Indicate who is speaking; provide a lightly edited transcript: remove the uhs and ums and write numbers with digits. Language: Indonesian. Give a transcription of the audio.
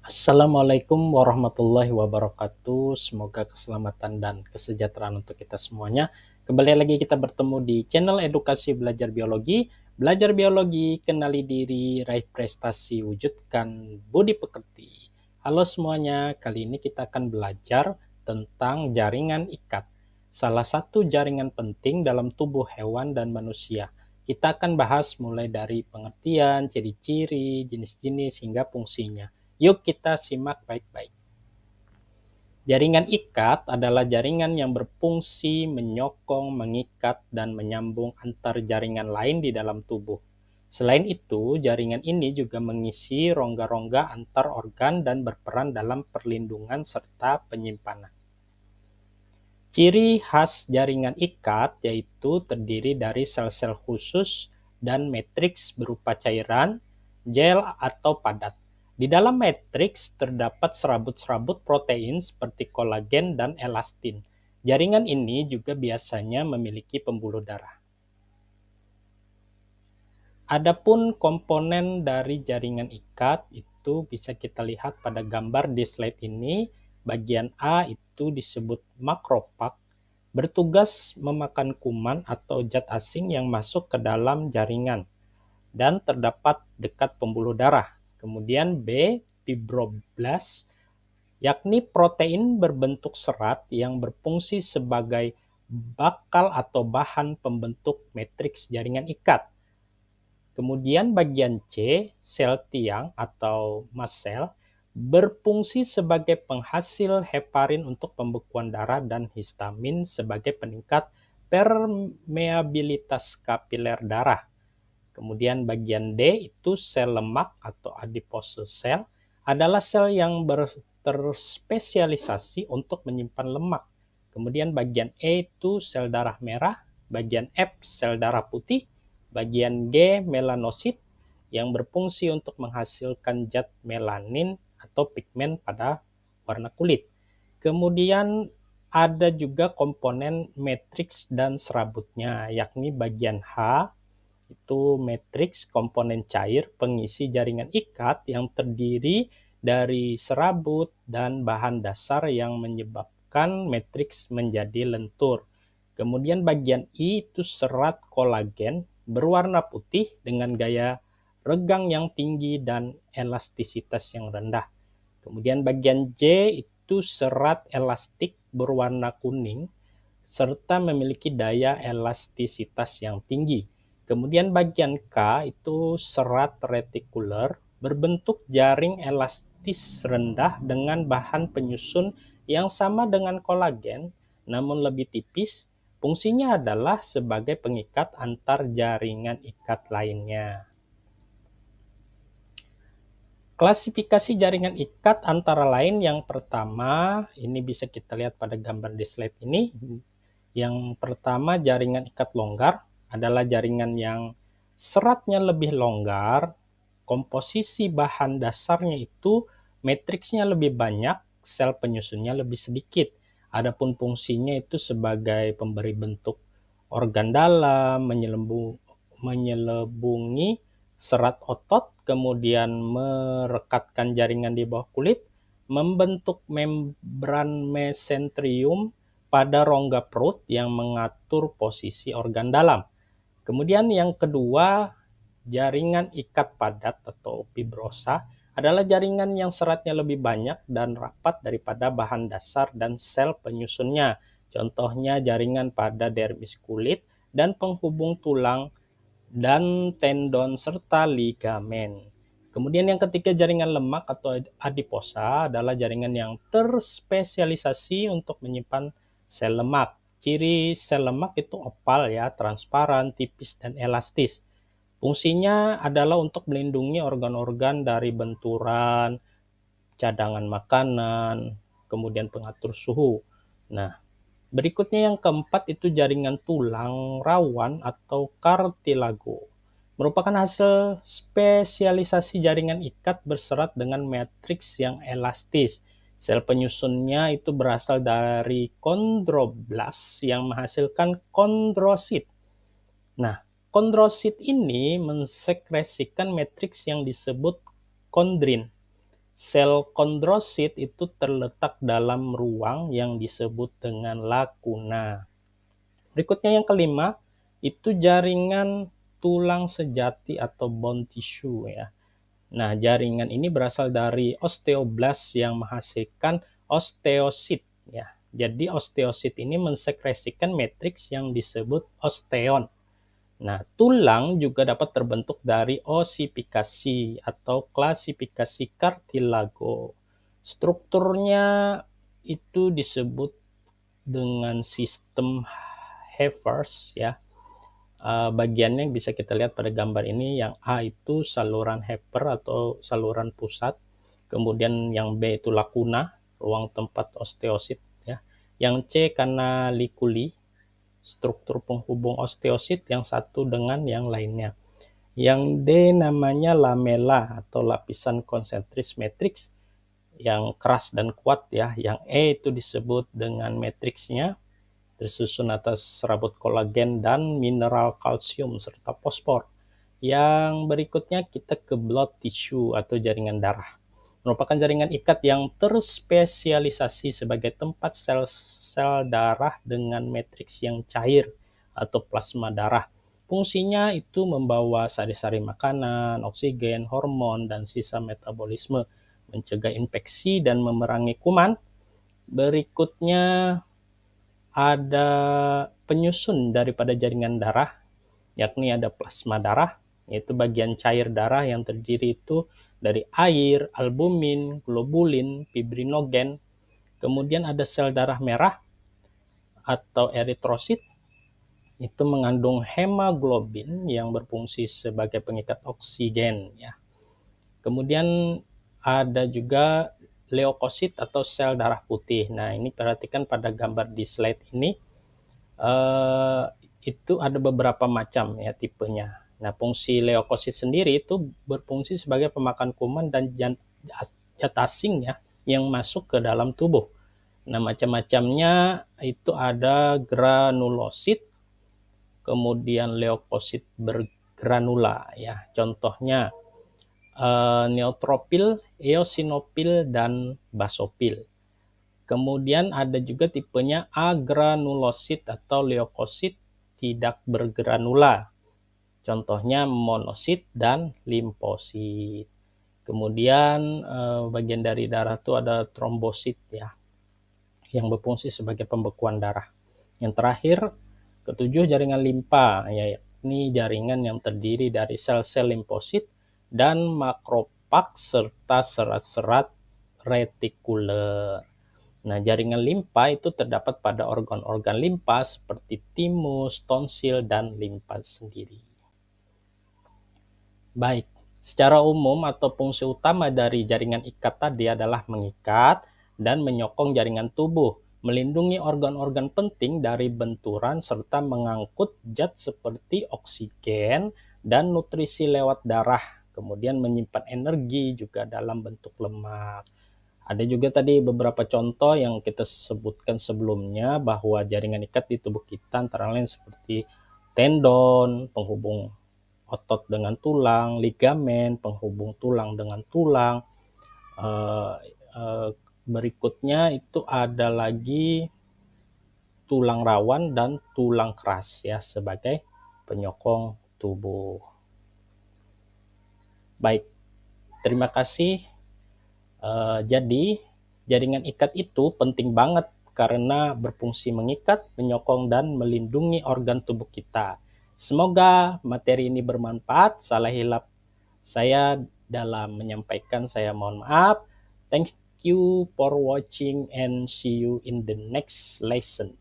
Speaker 1: Assalamualaikum warahmatullahi wabarakatuh. Semoga keselamatan dan kesejahteraan untuk kita semuanya. Kembali lagi kita bertemu di channel Edukasi Belajar Biologi. Belajar biologi, kenali diri, raih prestasi, wujudkan budi pekerti. Halo semuanya, kali ini kita akan belajar tentang jaringan ikat. Salah satu jaringan penting dalam tubuh hewan dan manusia. Kita akan bahas mulai dari pengertian, ciri-ciri, jenis-jenis, hingga fungsinya. Yuk kita simak baik-baik. Jaringan ikat adalah jaringan yang berfungsi menyokong, mengikat, dan menyambung antar jaringan lain di dalam tubuh. Selain itu, jaringan ini juga mengisi rongga-rongga antar organ dan berperan dalam perlindungan serta penyimpanan. Ciri khas jaringan ikat yaitu terdiri dari sel-sel khusus dan matriks berupa cairan, gel, atau padat. Di dalam matriks terdapat serabut-serabut protein seperti kolagen dan elastin. Jaringan ini juga biasanya memiliki pembuluh darah. Adapun komponen dari jaringan ikat itu bisa kita lihat pada gambar di slide ini. Bagian A itu disebut makropak, bertugas memakan kuman atau zat asing yang masuk ke dalam jaringan dan terdapat dekat pembuluh darah. Kemudian B, fibroblast, yakni protein berbentuk serat yang berfungsi sebagai bakal atau bahan pembentuk matriks jaringan ikat. Kemudian bagian C, sel tiang atau mast cell, berfungsi sebagai penghasil heparin untuk pembekuan darah dan histamin sebagai peningkat permeabilitas kapiler darah. Kemudian bagian D itu sel lemak atau adipose cell adalah sel yang terspesialisasi untuk menyimpan lemak. Kemudian bagian E itu sel darah merah, bagian F sel darah putih, bagian G melanosit yang berfungsi untuk menghasilkan zat melanin atau pigmen pada warna kulit. Kemudian ada juga komponen matriks dan serabutnya, yakni bagian H itu matriks komponen cair pengisi jaringan ikat yang terdiri dari serabut dan bahan dasar yang menyebabkan matriks menjadi lentur. Kemudian bagian I itu serat kolagen berwarna putih dengan gaya regang yang tinggi dan elastisitas yang rendah. Kemudian bagian J itu serat elastik berwarna kuning serta memiliki daya elastisitas yang tinggi. Kemudian bagian K itu serat retikuler berbentuk jaring elastis rendah dengan bahan penyusun yang sama dengan kolagen namun lebih tipis. Fungsinya adalah sebagai pengikat antar jaringan ikat lainnya. Klasifikasi jaringan ikat antara lain yang pertama, ini bisa kita lihat pada gambar di slide ini. Yang pertama, jaringan ikat longgar adalah jaringan yang seratnya lebih longgar, komposisi bahan dasarnya itu matriksnya lebih banyak, sel penyusunnya lebih sedikit. Adapun fungsinya itu sebagai pemberi bentuk organ dalam, menyelubungi serat otot, kemudian merekatkan jaringan di bawah kulit, membentuk membran mesenterium pada rongga perut yang mengatur posisi organ dalam. Kemudian yang kedua, jaringan ikat padat atau fibrosa adalah jaringan yang seratnya lebih banyak dan rapat daripada bahan dasar dan sel penyusunnya. Contohnya jaringan pada dermis kulit dan penghubung tulang dan tendon serta ligamen. Kemudian yang ketiga, jaringan lemak atau adiposa adalah jaringan yang terspesialisasi untuk menyimpan sel lemak. Ciri sel lemak itu opal ya, transparan, tipis, dan elastis. Fungsinya adalah untuk melindungi organ-organ dari benturan, cadangan makanan, kemudian pengatur suhu. Nah, berikutnya yang keempat itu jaringan tulang rawan atau kartilago. Merupakan hasil spesialisasi jaringan ikat berserat dengan matriks yang elastis. Sel penyusunnya itu berasal dari kondroblas yang menghasilkan kondrosit. Nah, kondrosit ini mensekresikan matriks yang disebut kondrin. Sel kondrosit itu terletak dalam ruang yang disebut dengan lakuna. Berikutnya yang kelima, itu jaringan tulang sejati atau bone tissue ya. Nah, jaringan ini berasal dari osteoblast yang menghasilkan osteosit ya. Jadi osteosit ini mensekresikan matriks yang disebut osteon. Nah, tulang juga dapat terbentuk dari osifikasi atau klasifikasi kartilago. Strukturnya itu disebut dengan sistem Havers ya. Bagiannya bisa kita lihat pada gambar ini. Yang A itu saluran Haver atau saluran pusat. Kemudian yang B itu lakuna, ruang tempat osteosit ya. Yang C canaliculi, struktur penghubung osteosit yang satu dengan yang lainnya. Yang D namanya lamela atau lapisan konsentris matriks yang keras dan kuat ya. Yang E itu disebut dengan matriksnya tersusun atas serabut kolagen dan mineral kalsium serta fosfor. Yang berikutnya kita ke blood tissue atau jaringan darah. Merupakan jaringan ikat yang terspesialisasi sebagai tempat sel-sel darah dengan matriks yang cair atau plasma darah. Fungsinya itu membawa sari-sari makanan, oksigen, hormon, dan sisa metabolisme, mencegah infeksi dan memerangi kuman. Berikutnya ada penyusun daripada jaringan darah, yakni ada plasma darah, yaitu bagian cair darah yang terdiri itu dari air, albumin, globulin, fibrinogen. Kemudian ada sel darah merah atau eritrosit, itu mengandung hemoglobin yang berfungsi sebagai pengikat oksigen ya. Kemudian ada juga leukosit atau sel darah putih. Nah, ini perhatikan pada gambar di slide ini, itu ada beberapa macam ya tipenya. Nah, fungsi leukosit sendiri itu berfungsi sebagai pemakan kuman dan zat asing ya yang masuk ke dalam tubuh. Nah, macam-macamnya itu ada granulosit, kemudian leukosit bergranula ya. Contohnya neutropil, eosinofil, dan basofil. Kemudian ada juga tipenya agranulosit atau leukosit tidak bergranula. Contohnya monosit dan limfosit. Kemudian bagian dari darah itu ada trombosit ya, yang berfungsi sebagai pembekuan darah. Yang terakhir, ketujuh, jaringan limpa, yakni jaringan yang terdiri dari sel-sel limfosit dan makrofag serta serat-serat retikuler. Nah, jaringan limpa itu terdapat pada organ-organ limpa seperti timus, tonsil, dan limpa sendiri. Baik, secara umum atau fungsi utama dari jaringan ikat tadi adalah mengikat dan menyokong jaringan tubuh, melindungi organ-organ penting dari benturan, serta mengangkut zat seperti oksigen dan nutrisi lewat darah, kemudian menyimpan energi juga dalam bentuk lemak. Ada juga tadi beberapa contoh yang kita sebutkan sebelumnya bahwa jaringan ikat di tubuh kita antara lain seperti tendon, penghubung otot dengan tulang, ligamen, penghubung tulang dengan tulang. Berikutnya itu ada lagi tulang rawan dan tulang keras ya sebagai penyokong tubuh. Baik, terima kasih. Jadi jaringan ikat itu penting banget karena berfungsi mengikat, menyokong, dan melindungi organ tubuh kita. Semoga materi ini bermanfaat. Salah hilap saya dalam menyampaikan, saya mohon maaf. Thank you for watching and see you in the next lesson.